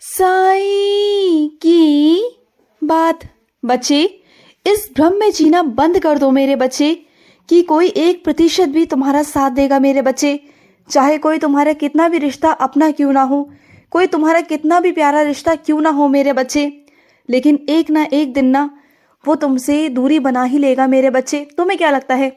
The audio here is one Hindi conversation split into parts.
साईं की बात। बच्चे, इस भ्रम में जीना बंद कर दो मेरे बच्चे कि कोई 1% भी तुम्हारा साथ देगा मेरे बच्चे। चाहे कोई तुम्हारा कितना भी रिश्ता अपना क्यों ना हो, कोई तुम्हारा कितना भी प्यारा रिश्ता क्यों ना हो मेरे बच्चे, लेकिन एक ना एक दिन ना वो तुमसे दूरी बना ही लेगा मेरे बच्चे। तुम्हें क्या लगता है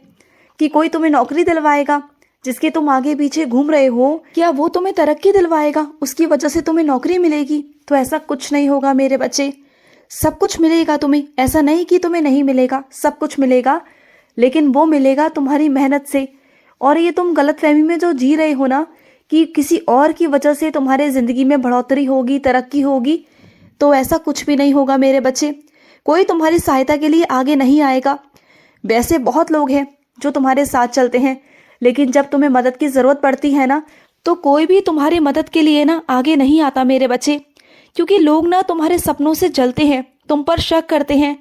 कि कोई तुम्हें नौकरी दिलवाएगा जिसके तुम आगे पीछे घूम रहे हो? क्या वो तुम्हें तरक्की दिलवाएगा, उसकी वजह से तुम्हें नौकरी मिलेगी? तो ऐसा कुछ नहीं होगा मेरे बच्चे। सब कुछ मिलेगा तुम्हें, ऐसा नहीं कि तुम्हें नहीं मिलेगा, सब कुछ मिलेगा, लेकिन वो मिलेगा तुम्हारी मेहनत से। और ये तुम गलतफहमी में जो जी रहे हो ना कि किसी और की वजह से तुम्हारे ज़िंदगी में बढ़ोतरी होगी, तरक्की होगी, तो ऐसा कुछ भी नहीं होगा मेरे बच्चे। कोई तुम्हारी सहायता के लिए आगे नहीं आएगा। वैसे बहुत लोग हैं जो तुम्हारे साथ चलते हैं, लेकिन जब तुम्हें मदद की ज़रूरत पड़ती है ना, तो कोई भी तुम्हारी मदद के लिए ना आगे नहीं आता मेरे बच्चे, क्योंकि लोग ना तुम्हारे सपनों से जलते हैं, तुम पर शक करते हैं।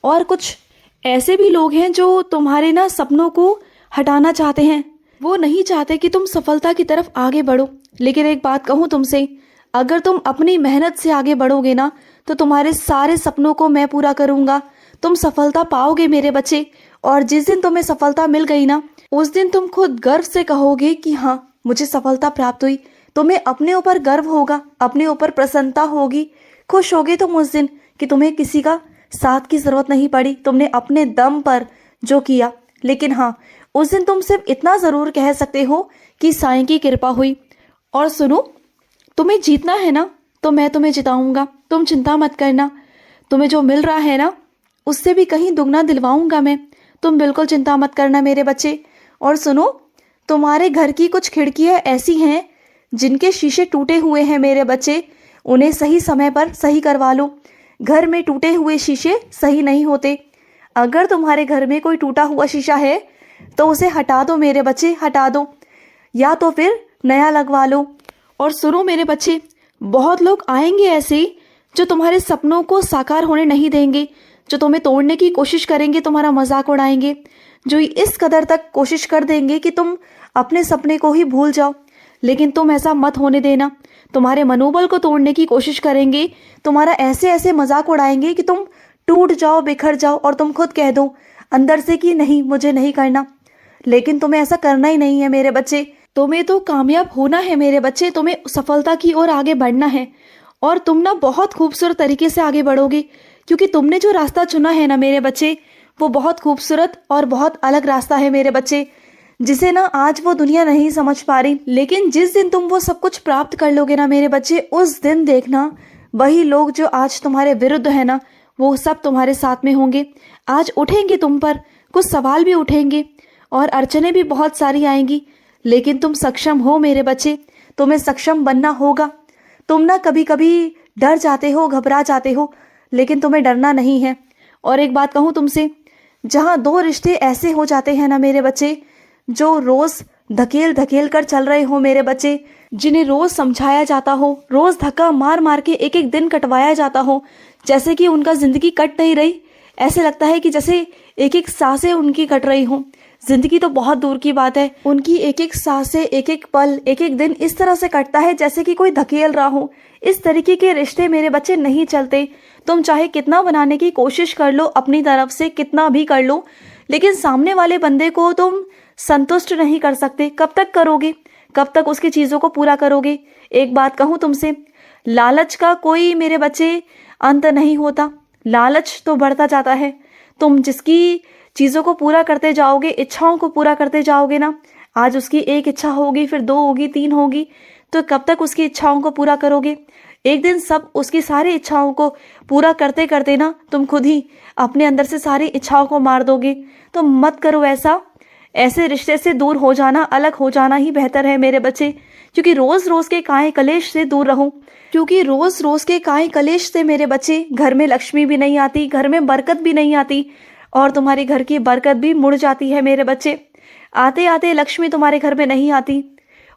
और कुछ ऐसे भी लोग हैं जो तुम्हारे ना सपनों को हटाना चाहते हैं। वो नहीं चाहते कि तुम सफलता की तरफ आगे बढ़ो। लेकिन एक बात कहूँ तुमसे, अगर तुम अपनी मेहनत से आगे बढ़ोगे ना, तो तुम्हारे सारे सपनों को मैं पूरा करूँगा। तुम सफलता पाओगे मेरे बच्चे। और जिस दिन तुम्हें सफलता मिल गई ना, उस दिन तुम खुद गर्व से कहोगे कि हाँ, मुझे सफलता प्राप्त हुई। तुम्हें अपने ऊपर गर्व होगा, अपने ऊपर प्रसन्नता होगी, खुश होगे तुम उस दिन कि तुम्हें किसी का साथ की जरूरत नहीं पड़ी, तुमने अपने दम पर जो किया। लेकिन हाँ, उस दिन तुम सिर्फ इतना ज़रूर कह सकते हो कि साईं की कृपा हुई। और सुनो, तुम्हें जीतना है ना, तो मैं तुम्हें जिताऊंगा, तुम चिंता मत करना। तुम्हें जो मिल रहा है ना, उससे भी कहीं दुगना दिलवाऊंगा मैं। तुम बिल्कुल चिंता मत करना मेरे बच्चे। और सुनो, तुम्हारे घर की कुछ खिड़कियाँ ऐसी हैं जिनके शीशे टूटे हुए हैं मेरे बच्चे, उन्हें सही समय पर सही करवा लो। घर में टूटे हुए शीशे सही नहीं होते। अगर तुम्हारे घर में कोई टूटा हुआ शीशा है तो उसे हटा दो मेरे बच्चे, हटा दो, या तो फिर नया लगवा लो। और सुनो मेरे बच्चे, बहुत लोग आएंगे ऐसे जो तुम्हारे सपनों को साकार होने नहीं देंगे, जो तुम्हें तोड़ने की कोशिश करेंगे, तुम्हारा मजाक उड़ाएंगे, जो इस कदर तक कोशिश कर देंगे कि तुम अपने सपने को ही भूल जाओ। लेकिन तुम ऐसा मत होने देना। तुम्हारे मनोबल को तोड़ने की कोशिश करेंगे, तुम्हारा ऐसे ऐसे मजाक उड़ाएंगे कि तुम टूट जाओ, बिखर जाओ, और तुम खुद कह दो अंदर से कि नहीं, मुझे नहीं करना। लेकिन तुम्हें ऐसा करना ही नहीं है मेरे बच्चे। तुम्हें तो कामयाब होना है मेरे बच्चे, तुम्हें सफलता की ओर आगे बढ़ना है। और तुम ना बहुत खूबसूरत तरीके से आगे बढ़ोगे, क्योंकि तुमने जो रास्ता चुना है ना मेरे बच्चे, वो बहुत खूबसूरत और बहुत अलग रास्ता है मेरे बच्चे, जिसे ना आज वो दुनिया नहीं समझ पा रही। लेकिन जिस दिन तुम वो सब कुछ प्राप्त कर लोगे ना मेरे बच्चे, उस दिन देखना वही लोग जो आज तुम्हारे विरुद्ध है ना, वो सब तुम्हारे साथ में होंगे। आज उठेंगे तुम पर, कुछ सवाल भी उठेंगे और अड़चने भी बहुत सारी आएंगी, लेकिन तुम सक्षम हो मेरे बच्चे, तुम्हें सक्षम बनना होगा। तुम ना कभी कभी डर जाते हो, घबरा जाते हो, लेकिन तुम्हें डरना नहीं है। और एक बात कहूँ तुमसे, जहाँ दो रिश्ते ऐसे हो जाते हैं ना मेरे बच्चे, जो रोज धकेल धकेल कर चल रहे हो मेरे बच्चे, जिन्हें रोज समझाया जाता हो, रोज धक्का मार मार के एक एक दिन कटवाया जाता हो, जैसे कि उनका जिंदगी कट नहीं रही, ऐसे लगता है कि जैसे एक एक सांसें उनकी कट रही हो। जिंदगी तो बहुत दूर की बात है, उनकी एक एक सांसें, एक एक पल, एक एक दिन इस तरह से कटता है जैसे कि कोई धकेल रहा हो। इस तरीके के रिश्ते मेरे बच्चे नहीं चलते। तुम चाहे कितना बनाने की कोशिश कर लो, अपनी तरफ से कितना भी कर लो, लेकिन सामने वाले बंदे को तुम संतुष्ट नहीं कर सकते। कब तक करोगे, कब तक उसकी चीज़ों को पूरा करोगे? एक बात कहूँ तुमसे, लालच का कोई मेरे बच्चे अंत नहीं होता, लालच तो बढ़ता जाता है। तुम जिसकी चीज़ों को पूरा करते जाओगे, इच्छाओं को पूरा करते जाओगे ना, आज उसकी एक इच्छा होगी, फिर 2 होगी, 3 होगी, तो कब तक उसकी इच्छाओं को पूरा करोगे? एक दिन सब उसकी सारी इच्छाओं को पूरा करते करते ना तुम खुद ही अपने अंदर से सारी इच्छाओं को मार दोगे। तो मत करो ऐसा। ऐसे रिश्ते से दूर हो जाना, अलग हो जाना ही बेहतर है मेरे बच्चे, क्योंकि रोज रोज के काए कलेश से दूर रहो। क्योंकि रोज रोज के काए कलेश से मेरे बच्चे घर में लक्ष्मी भी नहीं आती, घर में बरकत भी नहीं आती, और तुम्हारे घर की बरकत भी मुड़ जाती है मेरे बच्चे। आते आते लक्ष्मी तुम्हारे घर में नहीं आती,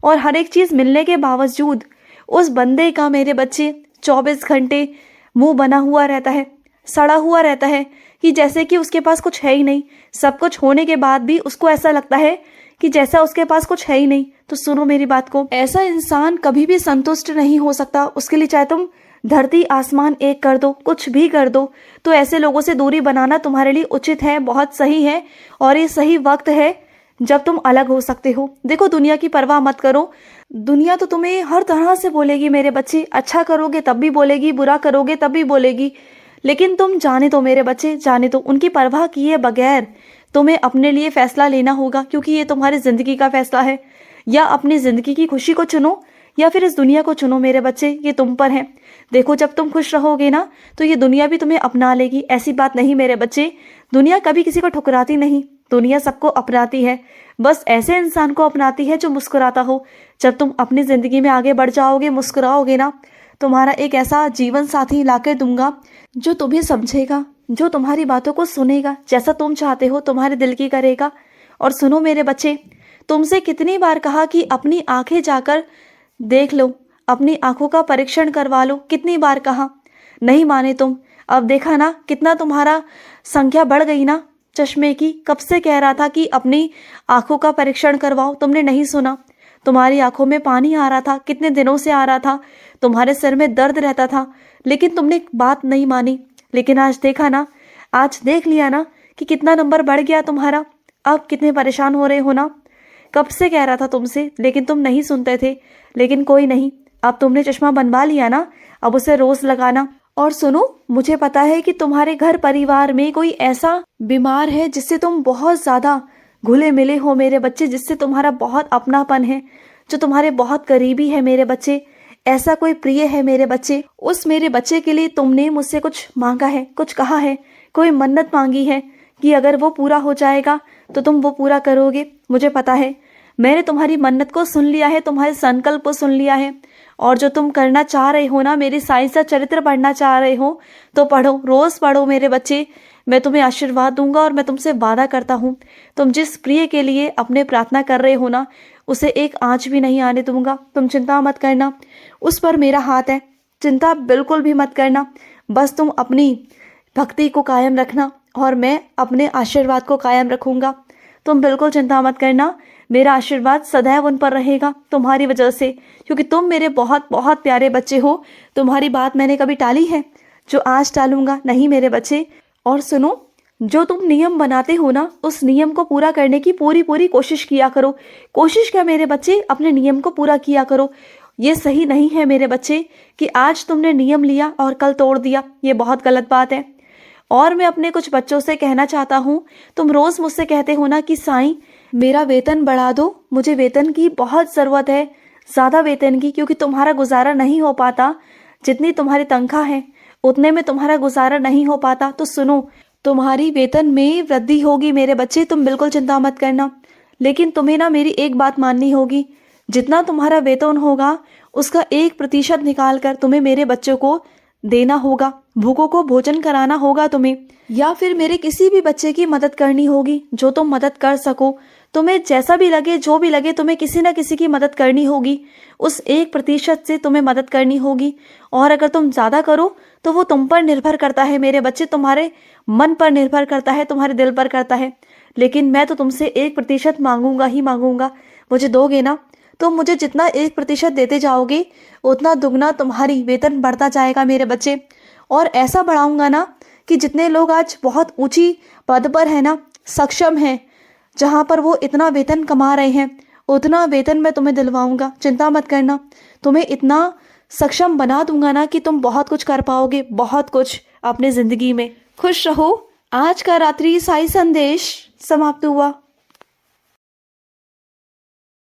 और हर एक चीज़ मिलने के बावजूद उस बंदे का मेरे बच्चे 24 घंटे मुंह बना हुआ रहता है, सड़ा हुआ रहता है, कि जैसे कि उसके पास कुछ है ही नहीं। सब कुछ होने के बाद भी उसको ऐसा लगता है कि जैसा उसके पास कुछ है ही नहीं। तो सुनो मेरी बात को, ऐसा इंसान कभी भी संतुष्ट नहीं हो सकता। उसके लिए चाहे तुम धरती आसमान एक कर दो, कुछ भी कर दो, तो ऐसे लोगों से दूरी बनाना तुम्हारे लिए उचित है, बहुत सही है। और ये सही वक्त है जब तुम अलग हो सकते हो। देखो, दुनिया की परवाह मत करो। दुनिया तो तुम्हें हर तरह से बोलेगी मेरे बच्चे, अच्छा करोगे तब भी बोलेगी, बुरा करोगे तब भी बोलेगी। लेकिन तुम जाने दो मेरे बच्चे, जाने दो। उनकी परवाह किए बगैर तुम्हें अपने लिए फैसला लेना होगा, क्योंकि ये तुम्हारी जिंदगी का फैसला है। या अपनी जिंदगी की खुशी को चुनो या फिर इस दुनिया को चुनो मेरे बच्चे, ये तुम पर है। देखो, जब तुम खुश रहोगे ना तो ये दुनिया भी तुम्हें अपना लेगी। ऐसी बात नहीं मेरे बच्चे, दुनिया कभी किसी को ठुकराती नहीं, दुनिया सबको अपनाती है। बस ऐसे इंसान को अपनाती है जो मुस्कुराता हो। जब तुम अपनी जिंदगी में आगे बढ़ जाओगे, मुस्कुराओगे ना, तुम्हारा एक ऐसा जीवन साथी लाकर दूंगा जो तुम्हें समझेगा, जो तुम्हारी बातों को सुनेगा, जैसा तुम चाहते हो तुम्हारे दिल की करेगा। और सुनो मेरे बच्चे, तुमसे कितनी बार कहा कि अपनी आंखें जाकर देख लो, अपनी आंखों का परीक्षण करवा लो, कितनी बार कहा, नहीं माने तुम। अब देखा ना कितना तुम्हारा संख्या बढ़ गई ना चश्मे की। कब से कह रहा था कि अपनी आंखों का परीक्षण करवाओ, तुमने नहीं सुना। तुम्हारी आंखों में पानी आ रहा था, कितने दिनों से आ रहा था, तुम्हारे सिर में दर्द रहता था, लेकिन तुमने बात नहीं मानी। लेकिन आज देखा ना, आज देख लिया ना कि कितना नंबर बढ़ गया तुम्हारा। अब कितने परेशान हो रहे हो ना। कब से कह रहा था तुमसे, लेकिन तुम नहीं सुनते थे। लेकिन कोई नहीं, अब तुमने चश्मा बनवा लिया ना, अब उसे रोज लगाना। और सुनो, मुझे पता है कि तुम्हारे घर परिवार में कोई ऐसा बीमार है जिससे तुम बहुत ज्यादा घुले मिले हो मेरे बच्चे, जिससे तुम्हारा बहुत अपनापन है, जो तुम्हारे बहुत करीबी है मेरे बच्चे। ऐसा कोई प्रिय है मेरे बच्चे, उस मेरे बच्चे के लिए तुमने मुझसे कुछ मांगा है, कुछ कहा है, कोई मन्नत मांगी है कि अगर वो पूरा हो जाएगा तो तुम वो पूरा करोगे। मुझे पता है, मैंने तुम्हारी मन्नत को सुन लिया है, तुम्हारे संकल्प को सुन लिया है। और जो तुम करना चाह रहे हो ना, मेरी साइंस का चरित्र पढ़ना चाह रहे हो, तो पढ़ो, रोज पढ़ो मेरे बच्चे। मैं तुम्हें आशीर्वाद दूंगा और मैं तुमसे वादा करता हूँ, तुम जिस प्रिय के लिए अपने प्रार्थना कर रहे हो ना, उसे एक आंच भी नहीं आने दूंगा। तुम चिंता मत करना, उस पर मेरा हाथ है, चिंता बिल्कुल भी मत करना। बस तुम अपनी भक्ति को कायम रखना और मैं अपने आशीर्वाद को कायम रखूंगा। तुम बिल्कुल चिंता मत करना, मेरा आशीर्वाद सदैव उन पर रहेगा तुम्हारी वजह से, क्योंकि तुम मेरे बहुत बहुत प्यारे बच्चे हो। तुम्हारी बात मैंने कभी टाली है जो आज टालूंगा? नहीं मेरे बच्चे। और सुनो, जो तुम नियम बनाते हो ना, उस नियम को पूरा करने की पूरी पूरी कोशिश किया करो। कोशिश क्या मेरे बच्चे, अपने नियम को पूरा किया करो। ये सही नहीं है मेरे बच्चे कि आज तुमने नियम लिया और कल तोड़ दिया, ये बहुत गलत बात है। और मैं अपने कुछ बच्चों से कहना चाहता हूँ, तुम रोज मुझसे कहते हो ना कि साईं मेरा वेतन बढ़ा दो, मुझे वेतन की बहुत ज़रूरत है, ज़्यादा वेतन की, क्योंकि तुम्हारा गुजारा नहीं हो पाता। जितनी तुम्हारी तनख्वाह है उतने में तुम्हारा गुजारा नहीं हो पाता। तो सुनो, तुम्हारी वेतन में वृद्धि होगी मेरे बच्चे, तुम बिल्कुल चिंता मत करना। लेकिन तुम्हें ना मेरी एक बात माननी होगी, जितना तुम्हारा वेतन होगा उसका 1% निकाल कर तुम्हें मेरे बच्चों को देना होगा। भूखों को भोजन कराना होगा तुम्हें, या फिर मेरे किसी भी बच्चे की मदद करनी होगी, जो तुम मदद कर सको। तुम्हें जैसा भी लगे, जो भी लगे, तुम्हें किसी न किसी की मदद करनी होगी। उस 1% से तुम्हें मदद करनी होगी। और अगर तुम ज़्यादा करो तो वो तुम पर निर्भर करता है मेरे बच्चे, तुम्हारे मन पर निर्भर करता है, तुम्हारे दिल पर करता है। लेकिन मैं तो तुमसे 1% मांगूंगा ही मांगूंगा। मुझे दोगे ना, तो मुझे जितना 1% देते जाओगे उतना दुगना तुम्हारी वेतन बढ़ता जाएगा मेरे बच्चे। और ऐसा बढ़ाऊंगा ना कि जितने लोग आज बहुत ऊंची पद पर है ना, सक्षम हैं, जहाँ पर वो इतना वेतन कमा रहे हैं, उतना वेतन मैं तुम्हें दिलवाऊंगा। चिंता मत करना, तुम्हें इतना सक्षम बना दूंगा ना कि तुम बहुत कुछ कर पाओगे, बहुत कुछ अपने जिंदगी में। खुश रहो। आज का रात्रि साई संदेश समाप्त हुआ।